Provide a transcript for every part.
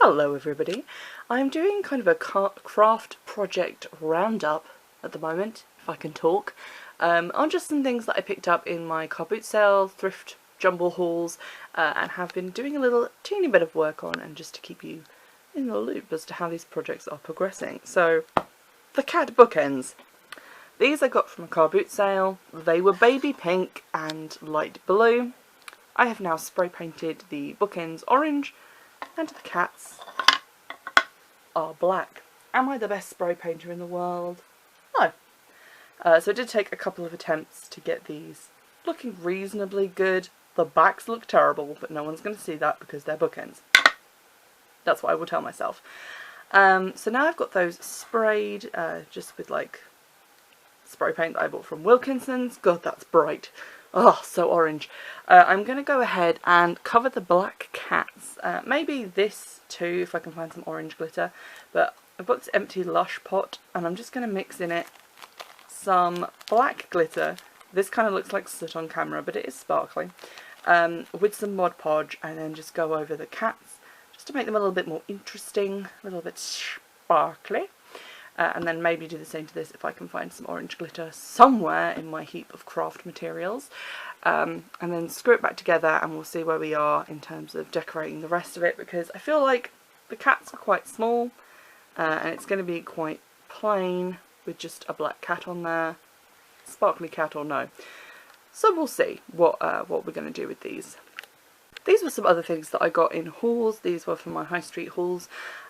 Hello everybody, I'm doing kind of a craft project roundup at the moment, if I can talk, on just some things that I picked up in my car boot sale, thrift jumble hauls, and have been doing a little teeny bit of work on, and just to keep you in the loop as to how these projects are progressing. So, the cat bookends. These I got from a car boot sale. They were baby pink and light blue. I have now spray painted the bookends orange, and the cats are black. Am I the best spray painter in the world? No. So it did take a couple of attempts to get these looking reasonably good. The backs look terrible, but no one's going to see that because they're bookends. That's what I will tell myself. So now I've got those sprayed, just with like spray paint that I bought from Wilkinson's. God, that's bright. Oh, so orange. I'm going to go ahead and cover the black cats. Maybe this too, if I can find some orange glitter. But I've got this empty Lush pot, and I'm just going to mix in it some black glitter. This kind of looks like soot on camera, but it is sparkly. With some Mod Podge, and then just go over the cats, just to make them a little bit more interesting, a little bit sparkly. And then maybe do the same to this if I can find some orange glitter somewhere in my heap of craft materials. And then screw it back together, and we'll see where we are in terms of decorating the rest of it, because I feel like the cats are quite small, and it's going to be quite plain with just a black cat on there, sparkly cat or no. So we'll see what we're going to do with these. These were some other things that I got in hauls. These were from my high street hauls.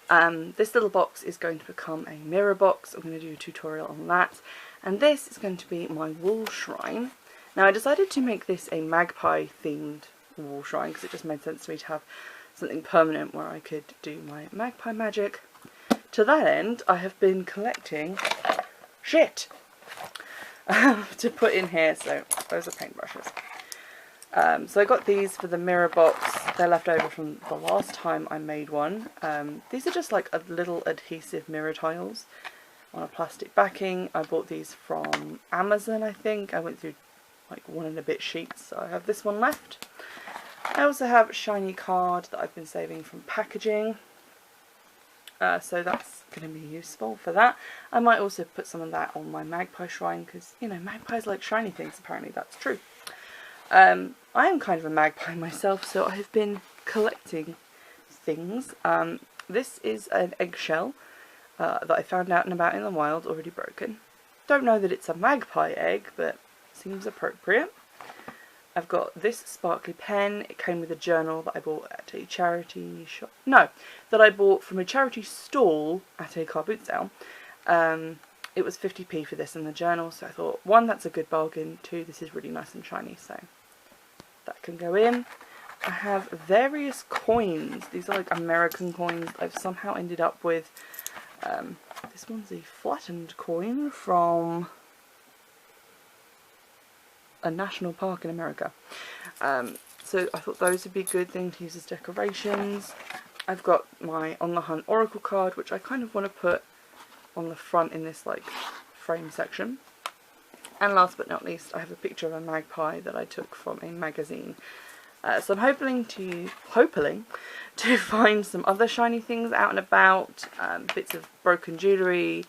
This little box is going to become a mirror box. I'm going to do a tutorial on that. And this is going to be my wall shrine. Now I decided to make this a Magpie themed wall shrine because it just made sense to me to have something permanent where I could do my Magpie magic. To that end, I have been collecting shit to put in here. So those are paintbrushes. So I got these for the mirror box. They're left over from the last time I made one. These are just like a little adhesive mirror tiles on a plastic backing. I bought these from Amazon, I think. I went through like 1 and a bit sheets, so I have this one left. I also have a shiny card that I've been saving from packaging. So that's going to be useful for that. I might also put some of that on my Magpie shrine because, you know, magpies like shiny things, apparently that's true. I am kind of a magpie myself, so I have been collecting things. This is an eggshell that I found out and about in the wild, already broken. Don't know that it's a magpie egg, but seems appropriate. I've got this sparkly pen. It came with a journal that I bought at a charity shop. No, that I bought from a charity stall at a car boot sale. It was 50p for this and the journal, so I thought, 1, that's a good bargain, 2, this is really nice and shiny, so that can go in. I have various coins. These are like American coins I've somehow ended up with. This one's a flattened coin from a national park in America. So I thought those would be a good thing to use as decorations. I've got my On the Hunt Oracle card, which I kind of want to put on the front in this like frame section. And last but not least, I have a picture of a magpie that I took from a magazine. So I'm hoping to find some other shiny things out and about, bits of broken jewellery,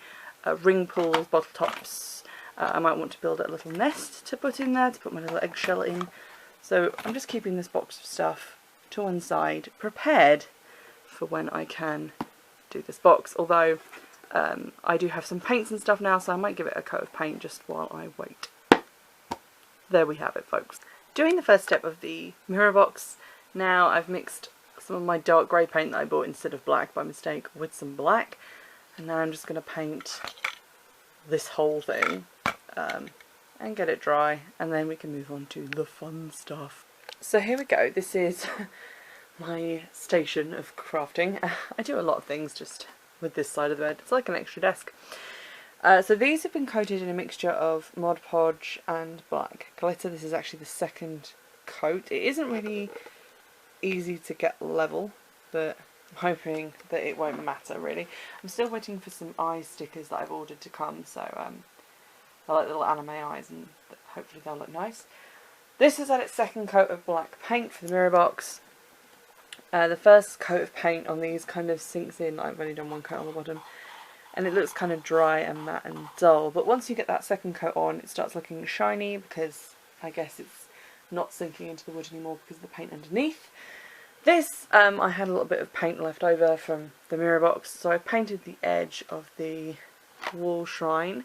ring pulls, bottle tops. I might want to build a little nest to put in there, to put my little eggshell in. So I'm just keeping this box of stuff to one side, prepared for when I can do this box. Although I do have some paints and stuff now, so I might give it a coat of paint just while I wait. There we have it, folks. Doing the first step of the mirror box. Now I've mixed some of my dark grey paint that I bought instead of black by mistake with some black, and now I'm just going to paint this whole thing and get it dry, and then we can move on to the fun stuff. So here we go. This is my station of crafting. I do a lot of things just with this side of the bed. It's like an extra desk. So these have been coated in a mixture of Mod Podge and black glitter. This is actually the second coat. It isn't really easy to get level, but I'm hoping that it won't matter really. I'm still waiting for some eye stickers that I've ordered to come, so I like little anime eyes, and hopefully they'll look nice. This has had its second coat of black paint for the mirror box. The first coat of paint on these kind of sinks in. I've only done one coat on the bottom, and it looks kind of dry and matte and dull. But once you get that second coat on, it starts looking shiny, because I guess it's not sinking into the wood anymore because of the paint underneath. This, I had a little bit of paint left over from the mirror box, so I painted the edge of the wall shrine,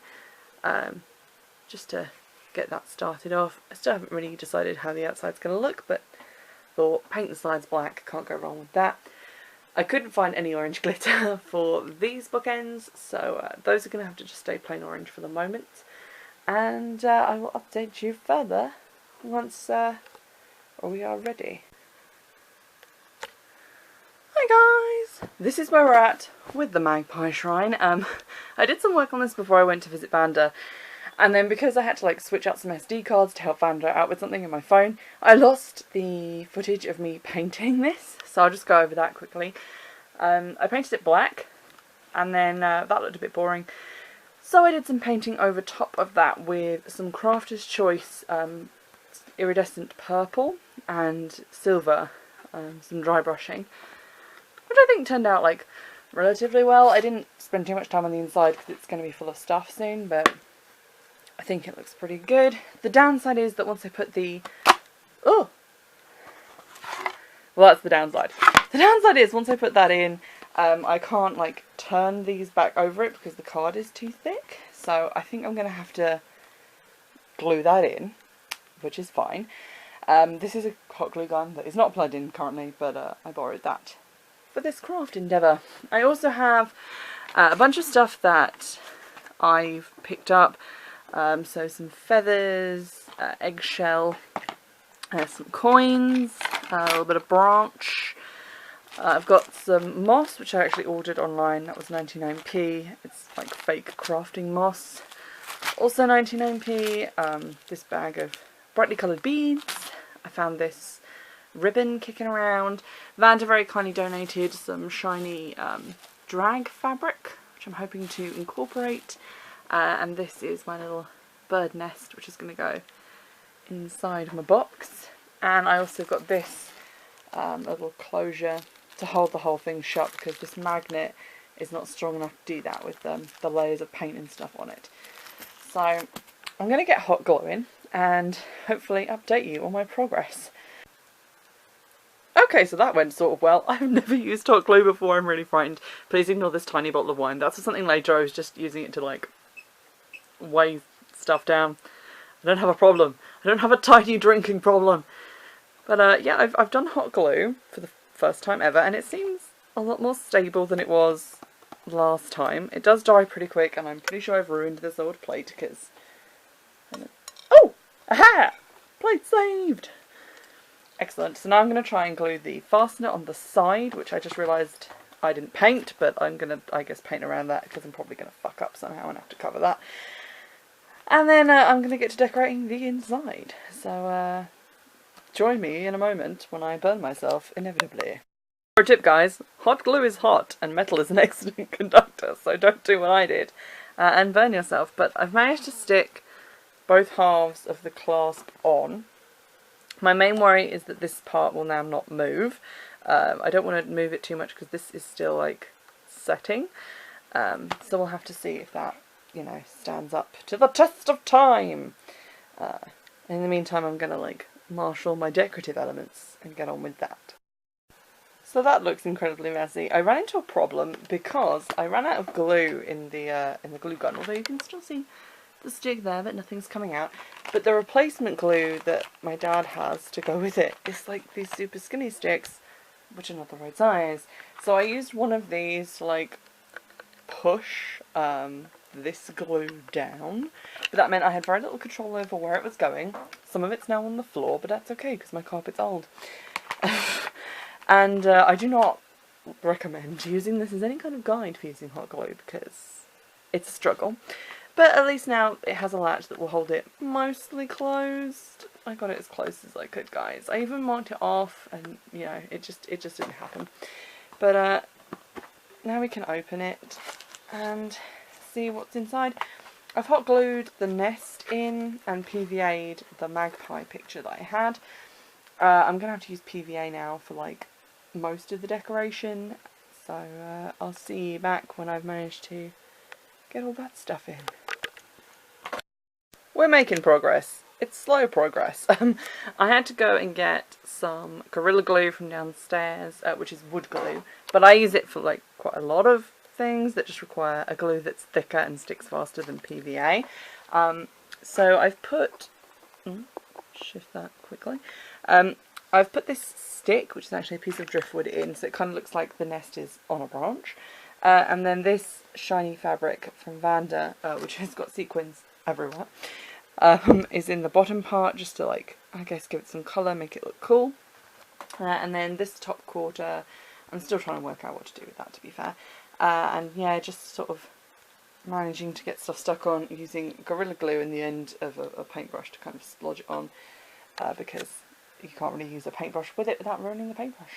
just to get that started off. I still haven't really decided how the outside's going to look, but thought paint the sides black, can't go wrong with that. I couldn't find any orange glitter for these bookends, so those are going to have to just stay plain orange for the moment. And I will update you further once we are ready. Hi guys! This is where we're at with the Magpie shrine. I did some work on this before I went to visit Vanda, and then because I had to like switch out some SD cards to help Vanda out with something in my phone, I lost the footage of me painting this, so I'll just go over that quickly. I painted it black, and then that looked a bit boring, so I did some painting over top of that with some Crafter's Choice iridescent purple and silver, some dry brushing, which I think turned out like relatively well. I didn't spend too much time on the inside because it's going to be full of stuff soon, but I think it looks pretty good. The downside is that once I put the... oh! Well, that's the downside. The downside is once I put that in, I can't like turn these back over it because the card is too thick. So I think I'm going to have to glue that in, which is fine. This is a hot glue gun that is not plugged in currently, but I borrowed that for this craft endeavour. I also have a bunch of stuff that I've picked up. So some feathers, eggshell, some coins, a little bit of branch. I've got some moss, which I actually ordered online. That was 99p. It's like fake crafting moss. Also 99p. This bag of brightly coloured beads. I found this ribbon kicking around. Vanda very kindly donated some shiny drag fabric, which I'm hoping to incorporate. And this is my little bird nest, which is going to go inside my box. And I also got this little closure to hold the whole thing shut, because this magnet is not strong enough to do that with the layers of paint and stuff on it. So I'm going to get hot glue in and hopefully update you on my progress. Okay, so that went sort of well. I've never used hot glue before, I'm really frightened. Please ignore this tiny bottle of wine. That's for something later. I was just using it to like weigh stuff down. I don't have a problem. I don't have a tiny drinking problem. But yeah, I've done hot glue for the first time ever, and it seems a lot more stable than it was last time. It does dry pretty quick, and I'm pretty sure I've ruined this old plate because... oh! Aha! Plate saved! Excellent. So now I'm going to try and glue the fastener on the side, which I just realised I didn't paint, but I'm going to, I guess, paint around that because I'm probably going to fuck up somehow and have to cover that. And then I'm going to get to decorating the inside. So join me in a moment when I burn myself, inevitably. For a tip, guys, hot glue is hot and metal is an excellent conductor, so don't do what I did and burn yourself. But I've managed to stick both halves of the clasp on. My main worry is that this part will now not move. I don't want to move it too much because this is still like setting. So we'll have to see if that, you know, stands up to the test of time. In the meantime, I'm going to like marshal my decorative elements and get on with that. So that looks incredibly messy. I ran into a problem because I ran out of glue in the glue gun, although you can still see the stick there, but nothing's coming out. But the replacement glue that my dad has to go with it is like these super skinny sticks, which are not the right size. So I used one of these to like push this glue down, but that meant I had very little control over where it was going. Some of it's now on the floor, but that's okay because my carpet's old. And I do not recommend using this as any kind of guide for using hot glue because it's a struggle. But at least now it has a latch that will hold it mostly closed. I got it as close as I could, guys. I even marked it off and, you know, it just didn't happen. But now we can open it and see what's inside. I've hot glued the nest in and PVA'd the magpie picture that I had. I'm going to have to use PVA now for like most of the decoration. So I'll see you back when I've managed to get all that stuff in. We're making progress. It's slow progress. I had to go and get some Gorilla Glue from downstairs, which is wood glue, but I use it for like quite a lot of things that just require a glue that's thicker and sticks faster than PVA. So I've put, shift that quickly, I've put this stick, which is actually a piece of driftwood, in, so it kind of looks like the nest is on a branch, and then this shiny fabric from Vanda, which has got sequins everywhere, is in the bottom part, just to, like, I guess give it some colour, make it look cool. And then this top quarter, I'm still trying to work out what to do with that, to be fair. And yeah, just sort of managing to get stuff stuck on using Gorilla Glue in the end of a paintbrush to kind of splodge it on, because you can't really use a paintbrush with it without ruining the paintbrush.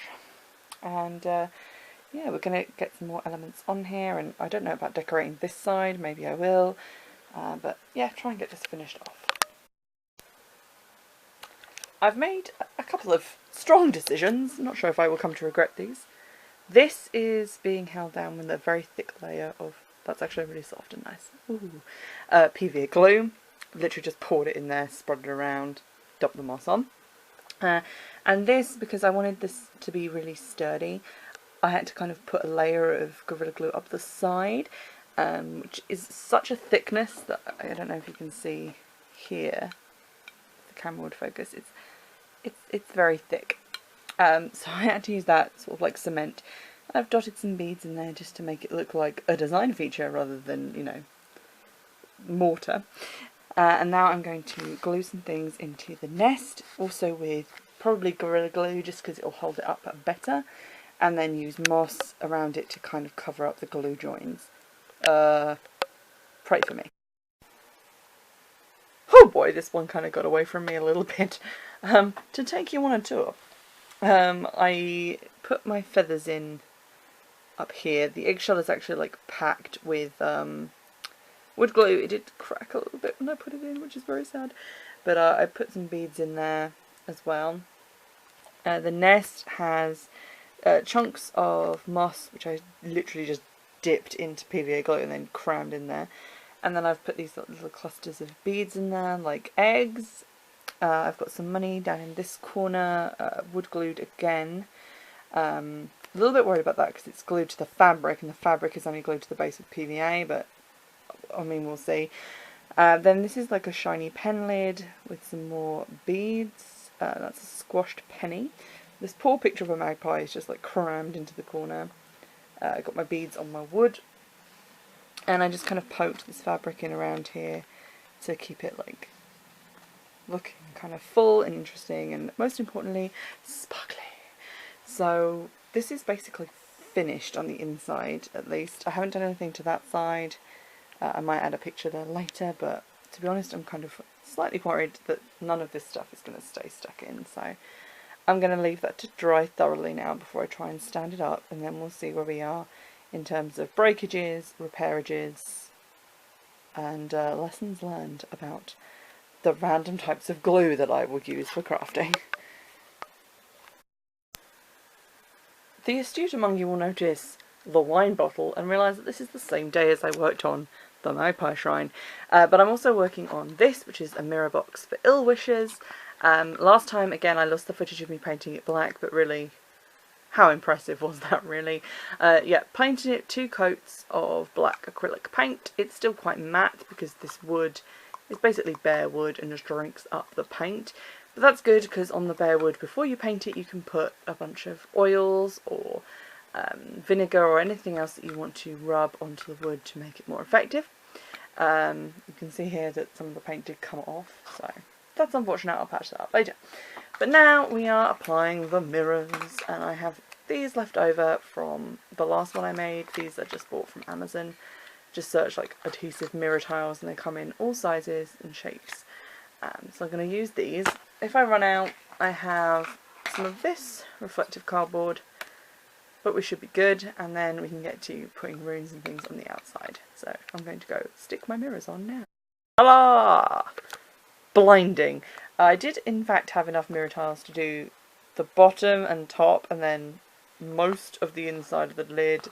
And yeah, we're going to get some more elements on here, and I don't know about decorating this side, maybe I will. But yeah, try and get this finished off. I've made a couple of strong decisions. Not sure if I will come to regret these. This is being held down with a very thick layer of, that's actually really soft and nice, PVA glue. Literally just poured it in there, spread it around, dumped the moss on. And this, because I wanted this to be really sturdy, I had to kind of put a layer of Gorilla Glue up the side. Which is such a thickness that I don't know if you can see here. If the camera would focus. It's very thick. So I had to use that sort of like cement. I've dotted some beads in there just to make it look like a design feature rather than, you know, mortar. And now I'm going to glue some things into the nest, also with probably Gorilla Glue, just because it'll hold it up better, and then use moss around it to kind of cover up the glue joins. Pray for me. Oh boy, this one kind of got away from me a little bit. To take you on a tour, I put my feathers in up here. The eggshell is actually like packed with wood glue. It did crack a little bit when I put it in, which is very sad. But I put some beads in there as well. The nest has chunks of moss, which I literally just dipped into PVA glue and then crammed in there. And then I've put these little clusters of beads in there, like eggs. I've got some money down in this corner, wood glued again. A little bit worried about that because it's glued to the fabric, and the fabric is only glued to the base of PVA, but I mean, we'll see. Then this is like a shiny pen lid with some more beads. That's a squashed penny. This poor picture of a magpie is just like crammed into the corner. I got my beads on my wood, and I just kind of poked this fabric in around here to keep it like looking kind of full and interesting, and most importantly, sparkly. So this is basically finished on the inside, at least. I haven't done anything to that side. I might add a picture there later, but to be honest, I'm kind of slightly worried that none of this stuff is going to stay stuck in, so I'm going to leave that to dry thoroughly now before I try and stand it up, and then we'll see where we are in terms of breakages, repairages, and lessons learned about the random types of glue that I will use for crafting. The astute among you will notice the wine bottle and realise that this is the same day as I worked on the Magpie Shrine. But I'm also working on this, which is a mirror box for ill wishes. Last time, again, I lost the footage of me painting it black, but really, how impressive was that, really? Yeah, painted it 2 coats of black acrylic paint. It's still quite matte because this wood is basically bare wood and just drinks up the paint. But that's good because on the bare wood, before you paint it, you can put a bunch of oils or vinegar or anything else that you want to rub onto the wood to make it more effective. You can see here that some of the paint did come off, so that's unfortunate. I'll patch that up later. But now we are applying the mirrors, and I have these left over from the last one I made. These I just bought from Amazon. Just search like adhesive mirror tiles and they come in all sizes and shapes. So I'm going to use these. If I run out, I have some of this reflective cardboard, but we should be good, and then we can get to putting runes and things on the outside. So I'm going to go stick my mirrors on now. Voila! Blinding. I did in fact have enough mirror tiles to do the bottom and top, and then most of the inside of the lid,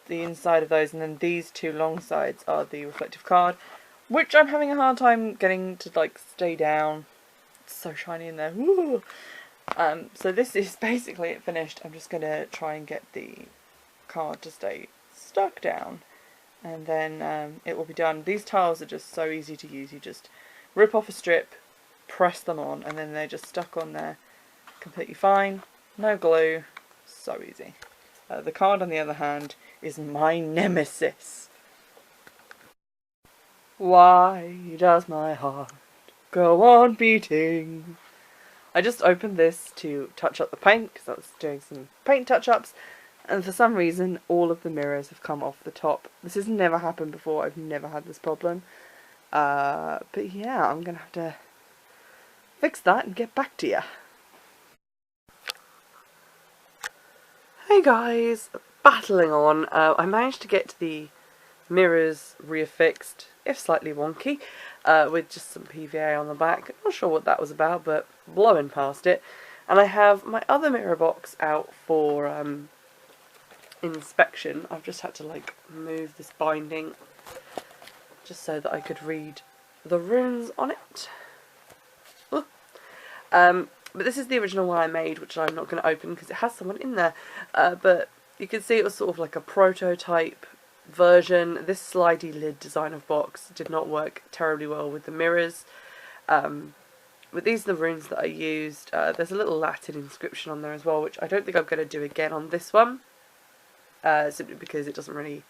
the inside of those, and then these two long sides are the reflective card, which I'm having a hard time getting to like stay down. It's so shiny in there. Woo! So this is basically it finished. I'm just gonna try and get the card to stay stuck down, and then it will be done. These tiles are just so easy to use. You just rip off a strip, press them on, and then they're just stuck on there completely fine. No glue. So easy. The card, on the other hand, is my nemesis. Why does my heart go on beating? I just opened this to touch up the paint because I was doing some paint touch-ups, and for some reason all of the mirrors have come off the top. This has never happened before. I've never had this problem. But yeah, I'm going to have to fix that and get back to you. Hey guys, battling on. I managed to get the mirrors reaffixed, if slightly wonky, with just some PVA on the back. Not sure what that was about, but blowing past it. And I have my other mirror box out for inspection. I've just had to like move this binding just so that I could read the runes on it. But this is the original one I made, which I'm not going to open because it has someone in there. But you can see it was sort of like a prototype version. This slidey lid design of box did not work terribly well with the mirrors. But these are the runes that I used. There's a little Latin inscription on there as well, which I don't think I'm going to do again on this one. Simply because it doesn't really...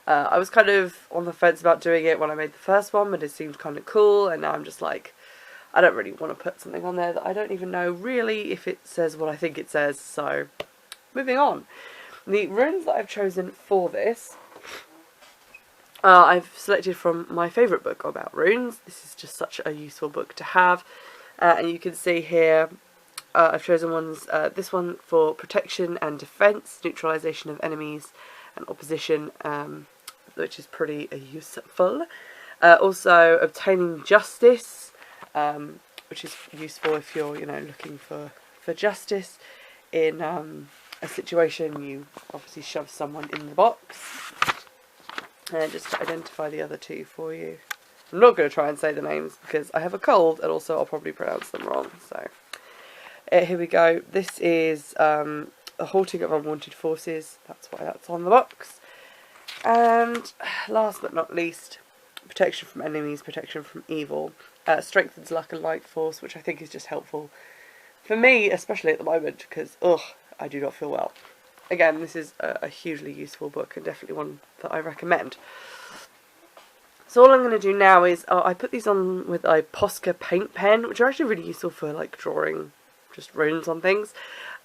I was kind of on the fence about doing it when I made the first one, but it seemed kind of cool, and now I'm just like, I don't really want to put something on there that I don't even know really if it says what I think it says, so moving on. The runes that I've chosen for this, I've selected from my favourite book about runes. This is just such a useful book to have, and you can see here I've chosen ones, this one for protection and defence, neutralisation of enemies and opposition, which is pretty useful. Also obtaining justice, which is useful if you're, you know, looking for justice in a situation. You obviously shove someone in the box. And just to identify the other two for you. I'm not going to try and say the names because I have a cold, and also I'll probably pronounce them wrong. So here we go. This is a halting of unwanted forces. That's why that's on the box. And last but not least, protection from enemies, protection from evil. Strengthens luck and light force, which I think is just helpful for me, especially at the moment, because I do not feel well. Again, this is a hugely useful book and definitely one that I recommend. So all I'm going to do now is I put these on with a Posca paint pen, which are actually really useful for like drawing just runes on things.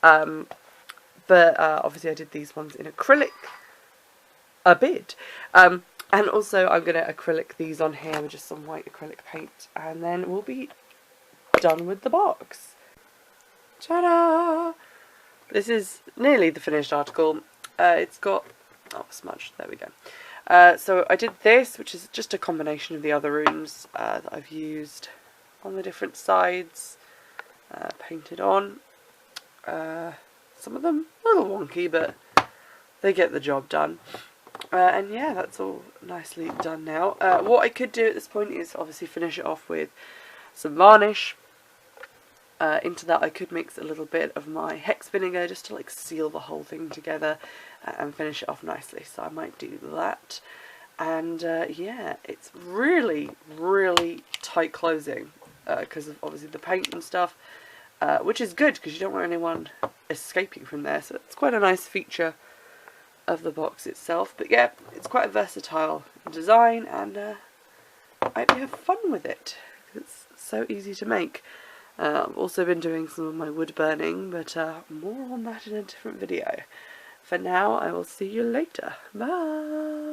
But obviously I did these ones in acrylic a bit. And also I'm going to acrylic these on here with just some white acrylic paint, and then we'll be done with the box. Ta-da! This is nearly the finished article. It's got... oh, smudged. There we go. So I did this, which is just a combination of the other runes that I've used on the different sides, painted on. Some of them a little wonky, but they get the job done. And yeah, that's all nicely done now. What I could do at this point is obviously finish it off with some varnish. Into that I could mix a little bit of my hex vinegar just to like seal the whole thing together and finish it off nicely. So I might do that. And yeah, it's really, really tight closing because of obviously the paint and stuff, which is good because you don't want anyone escaping from there. So it's quite a nice feature of the box itself. But yeah, it's quite a versatile design, and I hope you have fun with it. It's so easy to make. I've also been doing some of my wood burning, but more on that in a different video. For now, I will see you later. Bye!